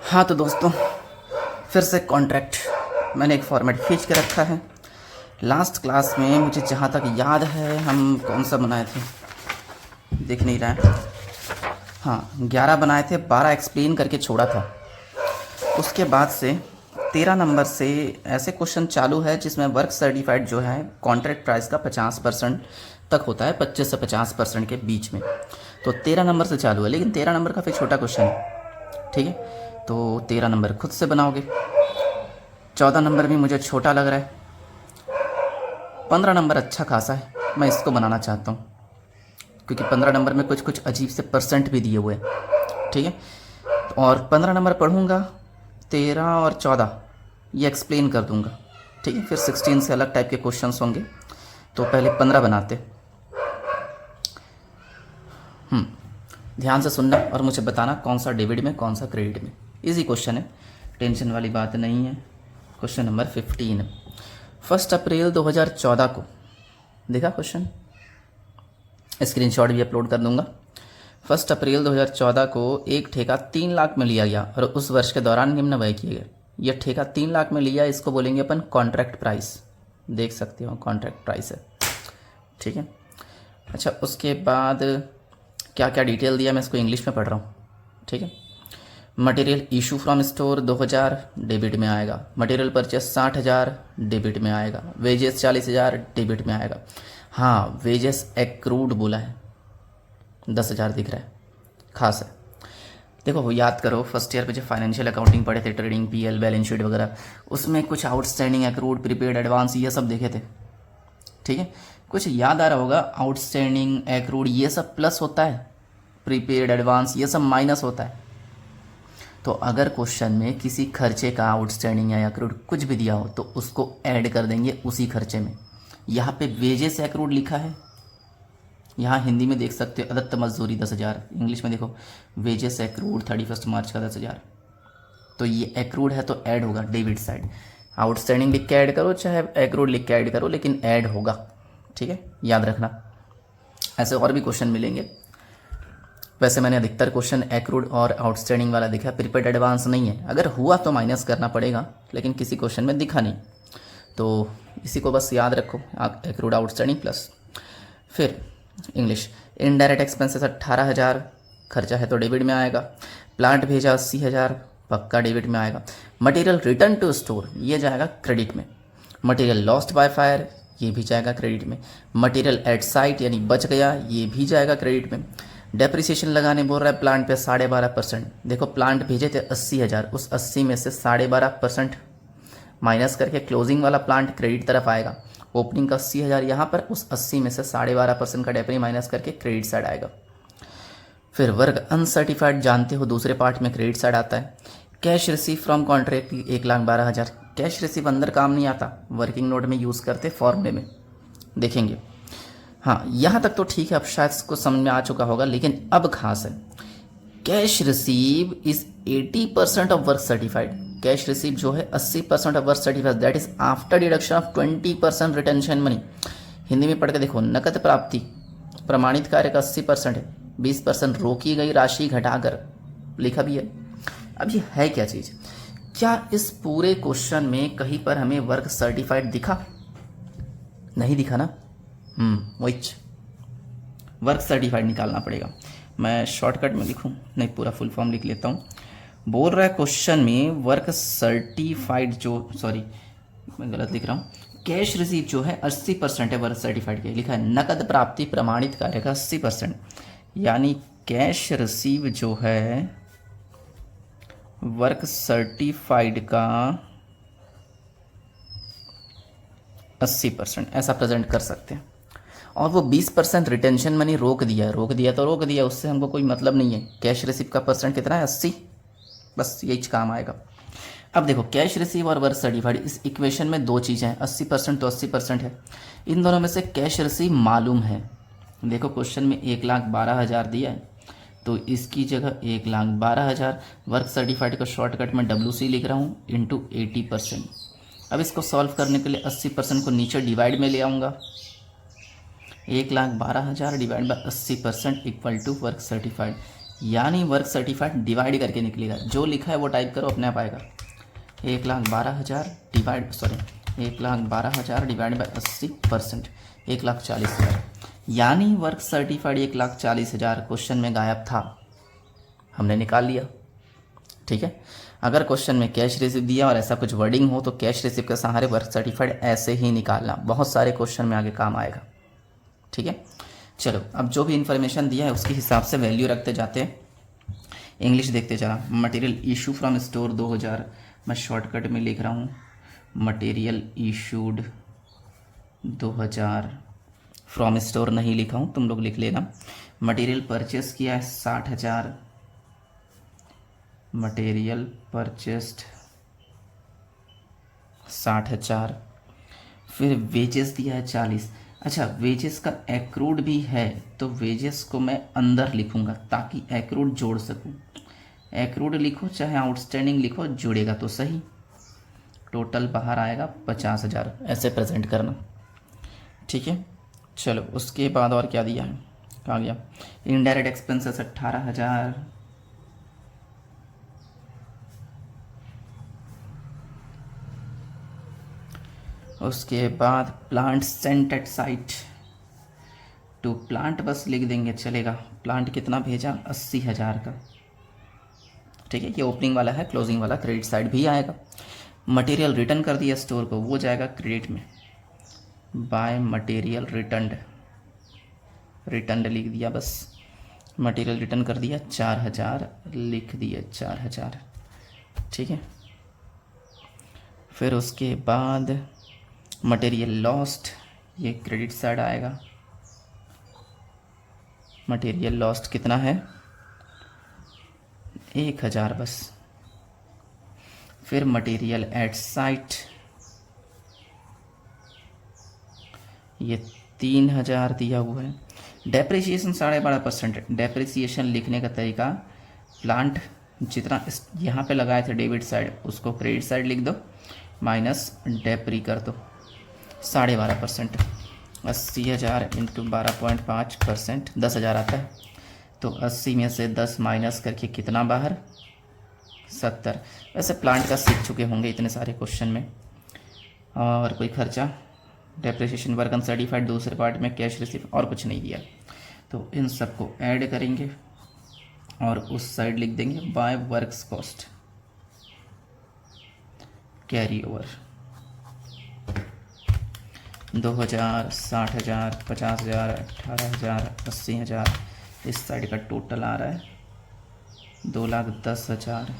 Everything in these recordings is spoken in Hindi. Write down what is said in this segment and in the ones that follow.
हाँ तो दोस्तों, फिर से कॉन्ट्रैक्ट मैंने एक फॉर्मेट खींच के रखा है। लास्ट क्लास में मुझे जहाँ तक याद है हम कौन सा बनाए थे, दिख नहीं रहा है। हाँ, 11 बनाए थे, 12 एक्सप्लेन करके छोड़ा था। उसके बाद से 13 नंबर से ऐसे क्वेश्चन चालू है जिसमें वर्क सर्टिफाइड जो है कॉन्ट्रैक्ट प्राइस का 50% तक होता है, 25 से 50% के बीच में। तो 13 नंबर से चालू है, लेकिन 13 नंबर का फिर छोटा क्वेश्चन है, ठीक है। तो 13 नंबर खुद से बनाओगे। 14 नंबर भी मुझे छोटा लग रहा है। 15 नंबर अच्छा खासा है, मैं इसको बनाना चाहता हूँ क्योंकि 15 नंबर में कुछ कुछ अजीब से परसेंट भी दिए हुए हैं, ठीक है। और 15 नंबर पढ़ूँगा, 13 और 14 ये एक्सप्लेन कर दूँगा, ठीक है। फिर 16 से अलग टाइप के क्वेश्चंस होंगे, तो पहले 15 बनाते। ध्यान से सुनना और मुझे बताना कौन सा डेबिट में कौन सा क्रेडिट में। इजी क्वेश्चन है, टेंशन वाली बात नहीं है। क्वेश्चन नंबर 15, 1 अप्रैल 2014 को, देखा क्वेश्चन, स्क्रीनशॉट भी अपलोड कर दूंगा। 1 अप्रैल 2014 को एक ठेका 3 लाख में लिया गया और उस वर्ष के दौरान निम्न व्यय किए गए। यह ठेका 3 लाख में लिया, इसको बोलेंगे अपन कॉन्ट्रैक्ट प्राइस। देख सकते हो कॉन्ट्रैक्ट प्राइस है, ठीक है। अच्छा, उसके बाद क्या क्या डिटेल दिया मैं इसको इंग्लिश में पढ़ रहा हूँ, ठीक है। Material issue from store 2000 debit में आएगा। मटेरियल परचेस 60,000 डेबिट में आएगा। वेजेस 40,000 डेबिट में आएगा। हाँ, वेजेस एक्रूड बोला है, 10,000 दिख रहा है, खास है। देखो याद करो, फर्स्ट ईयर पे जो फाइनेंशियल अकाउंटिंग पढ़े थे, ट्रेडिंग, पीएल, बैलेंस शीट वगैरह, उसमें कुछ आउटस्टैंडिंग, एक्रूड, प्रीपेड, एडवांस ये सब देखे थे, ठीक है। कुछ याद आ रहा होगा, आउटस्टैंडिंग, एक्रूड ये सब प्लस होता है, प्रीपेड, एडवांस ये सब माइनस होता है। तो अगर क्वेश्चन में किसी खर्चे का आउटस्टैंडिंग या एक्रूड कुछ भी दिया हो तो उसको ऐड कर देंगे उसी खर्चे में। यहाँ पे वेजेस एक्रूड लिखा है, यहाँ हिंदी में देख सकते हो अदत्त मजदूरी 10,000, इंग्लिश में देखो वेजेस एक्रूड 31 मार्च का 10,000। तो ये एक्रूड है तो ऐड होगा डेबिट साइड। आउटस्टैंडिंग लिख के ऐड करो चाहे एक्रूड लिख के ऐड करो, लेकिन ऐड होगा, ठीक है, याद रखना। ऐसे और भी क्वेश्चन मिलेंगे। वैसे मैंने अधिकतर क्वेश्चन एक्रूड और आउटस्टैंडिंग वाला दिखा, प्रीपेड एडवांस नहीं है। अगर हुआ तो माइनस करना पड़ेगा, लेकिन किसी क्वेश्चन में दिखा नहीं, तो इसी को बस याद रखो, एक्रूड, आउटस्टैंडिंग प्लस। फिर इंग्लिश, इनडायरेक्ट एक्सपेंसेस 18,000 खर्चा है तो डेबिट में आएगा। प्लांट भेजा 80,000 पक्का डेबिट में आएगा। मटेरियल रिटर्न टू स्टोर ये जाएगा क्रेडिट में। मटेरियल लॉस्ट बाय फायर ये भी जाएगा क्रेडिट में। मटेरियल एट साइट यानी बच गया ये भी जाएगा क्रेडिट में। डेप्रिसिएशन लगाने बोल रहा है प्लांट पे 12.5%। देखो प्लांट भेजे थे 80,000, उस 80 में से 12.5% माइनस करके क्लोजिंग वाला प्लांट क्रेडिट तरफ आएगा। ओपनिंग का 80,000 यहाँ पर, उस 80 में से 12.5% का डेप्री माइनस करके क्रेडिट साइड आएगा। फिर वर्क अनसर्टिफाइड जानते हो दूसरे पार्ट में क्रेडिट साइड आता है। Cash receive from contract 1,12,000। Cash receive अंदर काम नहीं आता, वर्किंग नोट में यूज़ करते, फॉर्मूले में देखेंगे। हाँ, यहाँ तक तो ठीक है, अब शायद इसको समझ में आ चुका होगा, लेकिन अब खास है। Cash receive is 80% of work certified. Cash receive जो है 80% of work certified, that is after deduction of 20% retention money. Hindi में पढ़ के देखो, नकद प्राप्ति प्रमाणित कार्य का 80% है, 20% रोकी गई राशि घटाकर लिखा भी है। अब ये है क्या चीज़? क्या इस पूरे क्वेश्चन में कहीं पर हमें वर्क सर्टिफाइड दिखा? नहीं दिखा ना। वही वर्क सर्टिफाइड निकालना पड़ेगा। मैं शॉर्टकट में लिखूं, नहीं पूरा फुल फॉर्म लिख लेता हूँ। बोल रहा है क्वेश्चन में वर्क सर्टिफाइड जो, सॉरी मैं गलत लिख रहा हूँ, कैश रिसीव जो है 80% है वर्क सर्टिफाइड के, लिखा है नकद प्राप्ति प्रमाणित कार्य का 80%, यानी कैश रिसीव जो है वर्क सर्टिफाइड का 80% ऐसा प्रेजेंट कर सकते हैं। और वो 20% रिटेंशन मनी रोक दिया है, रोक दिया तो रोक दिया, उससे हमको कोई मतलब नहीं है। कैश रिसीव का परसेंट कितना है? 80, बस यही काम आएगा। अब देखो कैश रिसीव और वर्क सर्टिफाइड, इस इक्वेशन में दो चीज़ें हैं, 80% तो 80% है। इन दोनों में से कैश रिसीव मालूम है। देखो क्वेश्चन में 1,12,000 दिया है, तो इसकी जगह 1,12,000, वर्क सर्टिफाइड को शॉर्टकट में WC लिख रहा हूँ इंटू 80%। अब इसको सॉल्व करने के लिए 80% को नीचे डिवाइड में ले आऊँगा। 1,12,000 divide by 80% equal to work certified, यानी वर्क सर्टिफाइड डिवाइड करके निकलेगा, जो लिखा है वो टाइप करो, अपने आप आएगा। 1,12,000 डिवाइड 1,12,000 डिवाइड बाई 80%, 1,40,000। यानी वर्क सर्टिफाइड 1,40,000 क्वेश्चन में गायब था, हमने निकाल लिया। ठीक है, अगर क्वेश्चन में कैश रिसीव दिया और ऐसा कुछ वर्डिंग हो तो कैश रिसीव के सहारे वर्क सर्टिफाइड ऐसे ही निकालना, बहुत सारे क्वेश्चन में आगे काम आएगा। ठीक है, चलो अब जो भी इन्फॉर्मेशन दिया है उसके हिसाब से वैल्यू रखते जाते हैं। इंग्लिश देखते चला। मटेरियल इशू फ्रॉम स्टोर 2000, मैं शॉर्टकट में लिख रहा हूँ, मटेरियल इशूड 2000, फ्रॉम स्टोर नहीं लिखा हूँ, तुम लोग लिख लेना। मटेरियल परचेस किया है 60,000, मटेरियल परचेस्ड 60,000। फिर वेजेस दिया है 40। अच्छा, वेजेस का एक्रूड भी है तो वेजेस को मैं अंदर लिखूंगा ताकि एक्रूड जोड़ सकूं। एक्रूड लिखो चाहे आउटस्टैंडिंग लिखो, जुड़ेगा तो सही। टोटल बाहर आएगा 50,000, ऐसे प्रेजेंट करना। ठीक है, चलो उसके बाद और क्या दिया है, कहाँ गया। इनडायरेक्ट एक्सपेंसेस 18,000, उसके बाद plant sent at site to plant, बस लिख देंगे चलेगा। प्लांट कितना भेजा, 80,000 का। ठीक है, ये ओपनिंग वाला है, क्लोजिंग वाला क्रेडिट साइड भी आएगा। मटेरियल रिटर्न कर दिया स्टोर को, वो जाएगा क्रेडिट में। बाय मटेरियल रिटर्नड, रिटर्नड लिख दिया बस। मटेरियल रिटर्न कर दिया 4,000, लिख दिया 4,000। ठीक है, फिर उसके बाद मटेरियल लॉस्ट, ये क्रेडिट साइड आएगा। मटेरियल लॉस्ट कितना है, 1,000 बस। फिर मटेरियल एट साइट, ये 3,000 दिया हुआ है। डेप्रिसिएशन 12.5%। डेप्रिसिएशन लिखने का तरीका, प्लांट जितना यहाँ पे लगाए थे डेबिट साइड उसको क्रेडिट साइड लिख दो, माइनस डेप्री कर दो 12.5%। 80,000 इंटू 12.5%, 10,000 आता है। तो 80 में से 10 माइनस करके कितना बाहर, 70। वैसे प्लांट का सीख चुके होंगे इतने सारे क्वेश्चन में। और कोई खर्चा, डेप्रिसिएशन, वर्क अनसर्टिफाइड, दूसरे पार्ट में कैश रिसीव, और कुछ नहीं दिया। तो इन सबको ऐड करेंगे और उस साइड लिख देंगे by works cost carry over. 2,000, 60,000, 50,000, 18,000, 80,000, इस साइड का टोटल आ रहा है 2,10,000।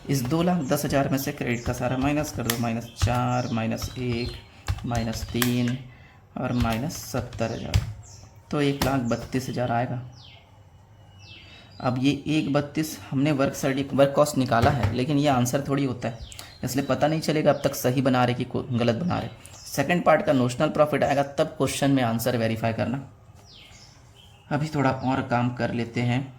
इस 2,10,000 में से क्रेडिट का सारा माइनस कर दो, -4, -1, -3 और -70,000, तो 1,32,000 आएगा। अब ये 1,32 हमने वर्क कॉस्ट निकाला है, लेकिन ये आंसर थोड़ी होता है, इसलिए पता नहीं चलेगा अब तक सही बना रहे कि गलत बना रहे। सेकंड पार्ट का नोशनल प्रॉफिट आएगा तब क्वेश्चन में आंसर वेरीफाई करना। अभी थोड़ा और काम कर लेते हैं,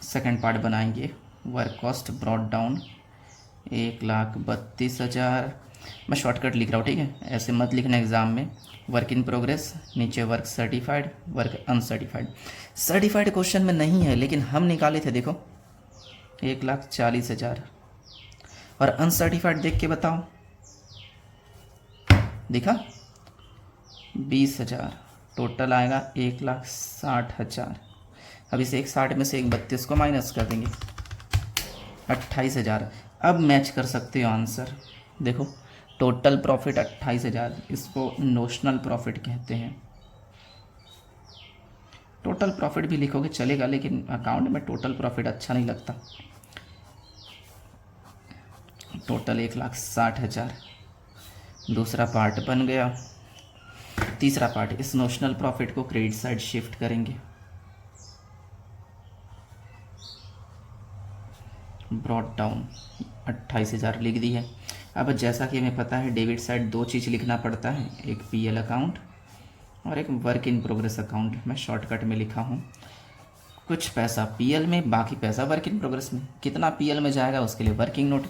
सेकंड पार्ट बनाएंगे। वर्क कॉस्ट ब्रॉट डाउन 1,32,000, मैं शॉर्टकट लिख रहा हूँ, ठीक है, ऐसे मत लिखना एग्ज़ाम में। वर्क इन प्रोग्रेस, नीचे work certified, work uncertified. Certified question में नहीं है लेकिन हम निकाले थे, देखो 1,40,000। और अनसर्टिफाइड देख के बताओ, दिखा 20,000, टोटल आएगा 1,60,000। अब इसे 1,60 में से 1,32 को माइनस कर देंगे, 28,000। अब मैच कर सकते हो आंसर, देखो टोटल प्रॉफिट 28,000, इसको नोशनल प्रॉफिट कहते हैं। टोटल प्रॉफिट भी लिखोगे चलेगा, लेकिन अकाउंट में टोटल प्रॉफिट अच्छा नहीं लगता। टोटल 1,60,000, दूसरा पार्ट बन गया। तीसरा पार्ट, इस नोशनल प्रॉफिट को क्रेडिट साइड शिफ्ट करेंगे। ब्रॉट डाउन 28,000 लिख दी है। अब जैसा कि हमें पता है डेबिट साइड दो चीज़ लिखना पड़ता है, एक पीएल अकाउंट और एक वर्क इन प्रोग्रेस अकाउंट। मैं शॉर्टकट में लिखा हूँ, कुछ पैसा पीएल में, बाकी पैसा वर्क इन प्रोग्रेस में। कितना पीएल में जाएगा उसके लिए वर्किंग नोट,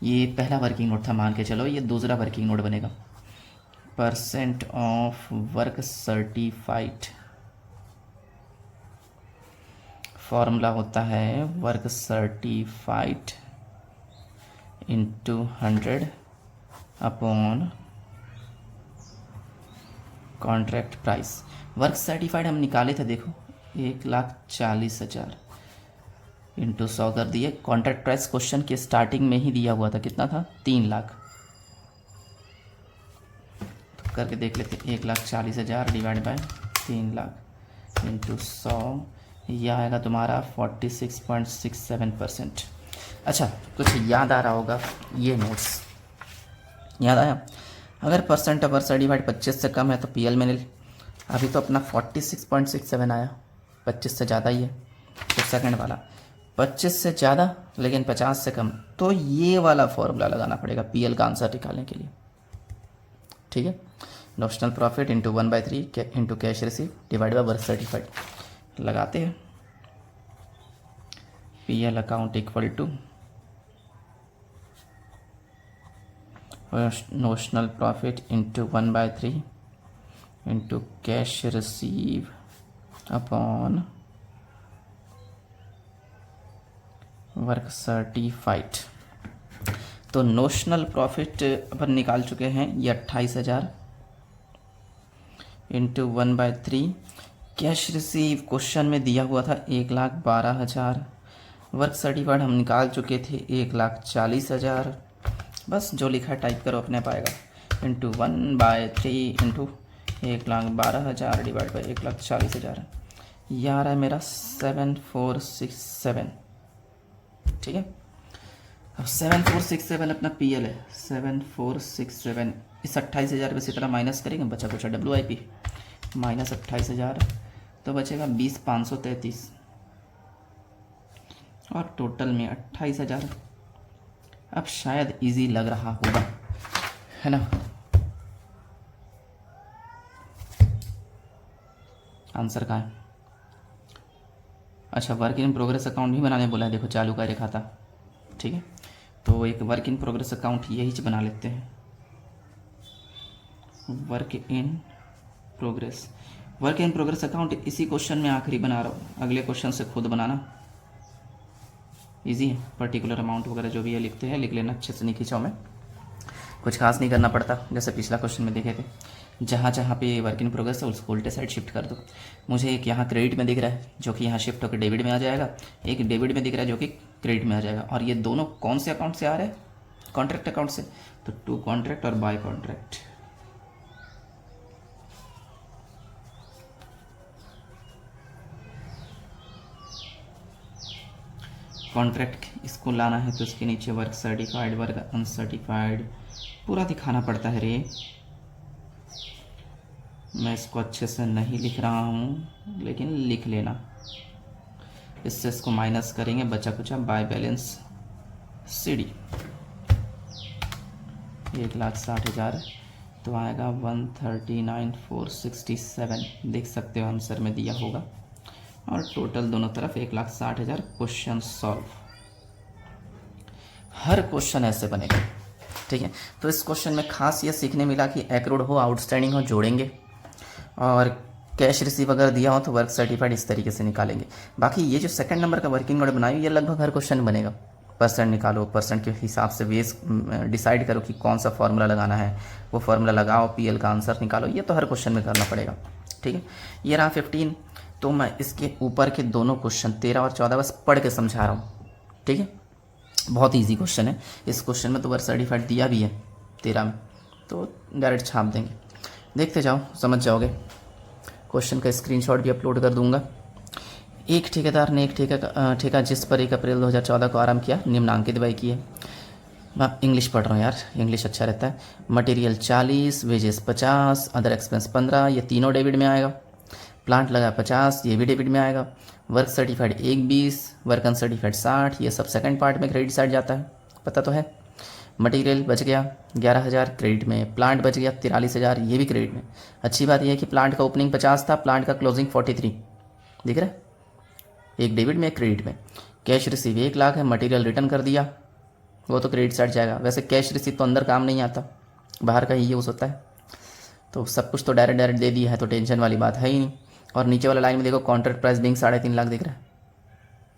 ये पहला वर्किंग नोट था मान के चलो, ये दूसरा वर्किंग नोट बनेगा। Percent of work certified formula होता है work certified into 100 upon contract price. Work certified हम निकाले थे, देखो 1,40,000 इंटू 100 कर दिए। कॉन्ट्रैक्ट प्राइस क्वेश्चन के स्टार्टिंग में ही दिया हुआ था, कितना था 3 लाख। तो करके देख लेते, 1,40,000 डिवाइड बाय 3 लाख इंटू 100, यह आएगा तुम्हारा 46.67%। अच्छा, कुछ याद आ रहा होगा, ये नोट्स याद आया? अगर परसेंट ऑफ वर्क सर्टिफाइड 25 से कम है तो पीएल में ले। अभी तो अपना 46.67 आया, 25 से ज़्यादा ही है। तो सेकंड वाला 25 से ज़्यादा लेकिन 50 से कम, तो ये वाला फॉर्मूला लगाना पड़ेगा पीएल का आंसर निकालने के लिए। ठीक है, notional profit into 1/3 into cash receive divide by work certified लगाते हैं। PL account equal to notional profit into 1/3 into cash receive upon work certified. तो नोशनल प्रॉफिट अपन निकाल चुके हैं, ये 28,000 इंटू 1/3। कैश रिसीव क्वेश्चन में दिया हुआ था 1,12,000। वर्क सर्टिफाइड हम निकाल चुके थे 1,40,000। बस जो लिखा है टाइप करो, अपने पाएगा। इंटू 1/3 इंटू 1,12,000 डिवाइड बाई 1,40,000, यह आ रहा है मेरा 7467। ठीक है, अब 7467 अपना पीएल है, 7467 इस 28,000 में से तरह माइनस करेंगे, बचा कुछ WIP माइनस 28,000, तो बचेगा 20,533 और टोटल में 28,000। अब शायद इजी लग रहा होगा, है ना? आंसर कहाँ है? अच्छा, वर्क इन प्रोग्रेस अकाउंट भी बनाने बोला है, देखो चालू का रेखा था। ठीक है, तो एक वर्क इन प्रोग्रेस अकाउंट यही बना लेते हैं। वर्क इन प्रोग्रेस अकाउंट इसी क्वेश्चन में आखिरी बना रहा हूँ, अगले क्वेश्चन से खुद बनाना इजी है। पर्टिकुलर अमाउंट वगैरह जो भी है लिखते हैं, लिख लेना अच्छे से, नहीं खींचाओ में, कुछ खास नहीं करना पड़ता। जैसे पिछला क्वेश्चन में देखे थे, जहाँ जहाँ पे वर्क इन प्रोग्रेस है उसको उल्टे साइड शिफ्ट कर दो। मुझे एक यहाँ क्रेडिट में दिख रहा है जो कि यहाँ शिफ्ट होकर डेबिट में आ जाएगा, एक डेबिट में दिख रहा है जो कि क्रेडिट में आ जाएगा। और ये दोनों कौन से अकाउंट से आ रहे हैं? कॉन्ट्रैक्ट अकाउंट से। तो टू कॉन्ट्रैक्ट और बाय कॉन्ट्रैक्ट। कॉन्ट्रैक्ट इसको लाना है तो इसके नीचे वर्क सर्टिफाइड, वर्क अनसर्टिफाइड पूरा दिखाना पड़ता है रे। मैं इसको अच्छे से नहीं लिख रहा हूँ, लेकिन लिख लेना। इससे इसको माइनस करेंगे, बचा कुचा बाय बैलेंस CD 1,60,000, तो आएगा 139,467। देख सकते हो आंसर में दिया होगा। और टोटल दोनों तरफ 1,60,000। Question solve. हर क्वेश्चन ऐसे बनेगा। ठीक है, तो इस क्वेश्चन में खास ये सीखने मिला कि एक्रूड हो, आउटस्टैंडिंग हो, जोड़ेंगे, और कैश रिसीव अगर दिया हो तो वर्क सर्टिफाइड इस तरीके से निकालेंगे। बाकी ये जो सेकंड नंबर का वर्किंग नोट बनाई, ये लगभग हर क्वेश्चन बनेगा। परसेंट निकालो, परसेंट के हिसाब से वेस डिसाइड करो कि कौन सा फार्मूला लगाना है, वो फार्मूला लगाओ, पीएल का आंसर निकालो। ये तो हर क्वेश्चन में करना पड़ेगा। ठीक है, ये रहा 15। तो मैं इसके ऊपर के दोनों क्वेश्चन 13 और 14 बस पढ़ के समझा रहा हूँ। ठीक है, बहुत ईजी क्वेश्चन है। इस क्वेश्चन में तो वर्क सर्टिफाइड दिया भी है 13 में, तो डायरेक्ट छाप देंगे। देखते जाओ, समझ जाओगे। क्वेश्चन का स्क्रीनशॉट भी अपलोड कर दूंगा। एक ठेकेदार ने एक ठेका जिस पर 1 अप्रैल 2014 को आरंभ किया, निम्नांकित व्यय किए। मैं इंग्लिश पढ़ रहा हूँ यार, इंग्लिश अच्छा रहता है। मटेरियल 40, वेजेस 50, अदर एक्सपेंस 15, ये तीनों डेबिट में आएगा। प्लांट लगा 50, ये भी डेबिट में आएगा। वर्क सर्टिफाइड 20, वर्क अनसर्टिफाइड 60, ये सब सेकंड पार्ट में क्रेडिट साइड जाता है, पता तो है। मटेरियल बच गया 11,000 क्रेडिट में, प्लांट बच गया 43,000, ये भी क्रेडिट में। अच्छी बात यह है कि प्लांट का ओपनिंग 50 था, प्लांट का क्लोजिंग 43 दिख रहा है, एक डेबिट में एक क्रेडिट में। कैश रिसीव 1 लाख है, मटेरियल रिटर्न कर दिया, वो तो क्रेडिट साइड जाएगा। वैसे कैश रिसीव तो अंदर काम नहीं आता, बाहर का ही यूज़ होता है, तो सब कुछ तो डायरेक्ट दे दिया है, तो टेंशन वाली बात है ही नहीं। और नीचे वाला लाइन में देखो, कॉन्ट्रैक्ट प्राइस बिंग 3.5 लाख दिख रहा है,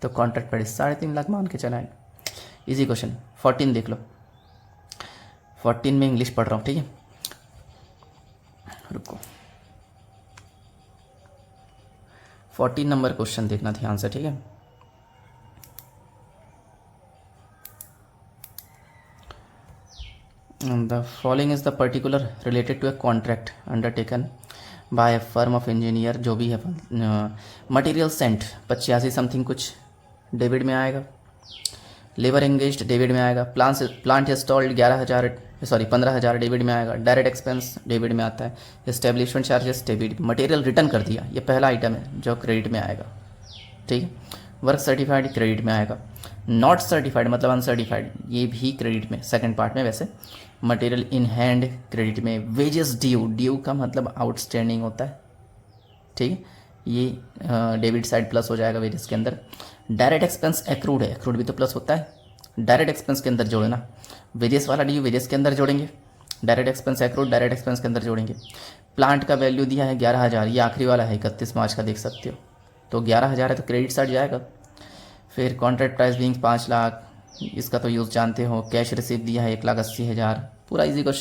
तो कॉन्ट्रैक्ट प्राइस 3.5 लाख मान के चलाएं। Easy question. 14 देख लो, 14 में इंग्लिश पढ़ रहा हूँ, ठीक है, रुको। 14 नंबर क्वेश्चन देखना ध्यान से, ठीक है। The following is the particular related to a contract undertaken by a firm of engineer, जो भी है। मटेरियल सेंट 85 समथिंग कुछ डेबिट में आएगा। लेबर एंगेज्ड डेबिट में आएगा। प्लांट इंस्टॉल्ड 15,000 डेबिट में आएगा। डायरेक्ट एक्सपेंस डेबिट में आता है। Establishment charges debit. Material return कर दिया, ये पहला आइटम है जो क्रेडिट में आएगा, ठीक है। वर्क सर्टिफाइड क्रेडिट में आएगा। नॉट सर्टिफाइड मतलब अनसर्टिफाइड, ये भी क्रेडिट में, सेकंड पार्ट में वैसे। मटेरियल इन हैंड क्रेडिट में। वेजेस ड्यू का मतलब आउटस्टैंडिंग होता है, ठीक है, ये डेबिट साइड प्लस हो जाएगा वेजेस के अंदर। डायरेक्ट एक्सपेंस एक्रूड है, एक्रूड भी तो प्लस होता है, डायरेक्ट एक्सपेंस के अंदर जोड़ना। वेजेस वाला ड्यू वेजेस के अंदर जोड़ेंगे, direct expense accrued direct expense के अंदर जोड़ेंगे। प्लांट का वैल्यू दिया है 11,000, ये आखिरी वाला है 31 मार्च का, देख सकते हो, तो 11,000 है तो क्रेडिट साइड जाएगा। फिर कॉन्ट्रैक्ट प्राइस बिंग 5 लाख, इसका तो यूज़ जानते हो। कैश रिसीव दिया है 1,80,000, पूरा इजी क्वेश्चन।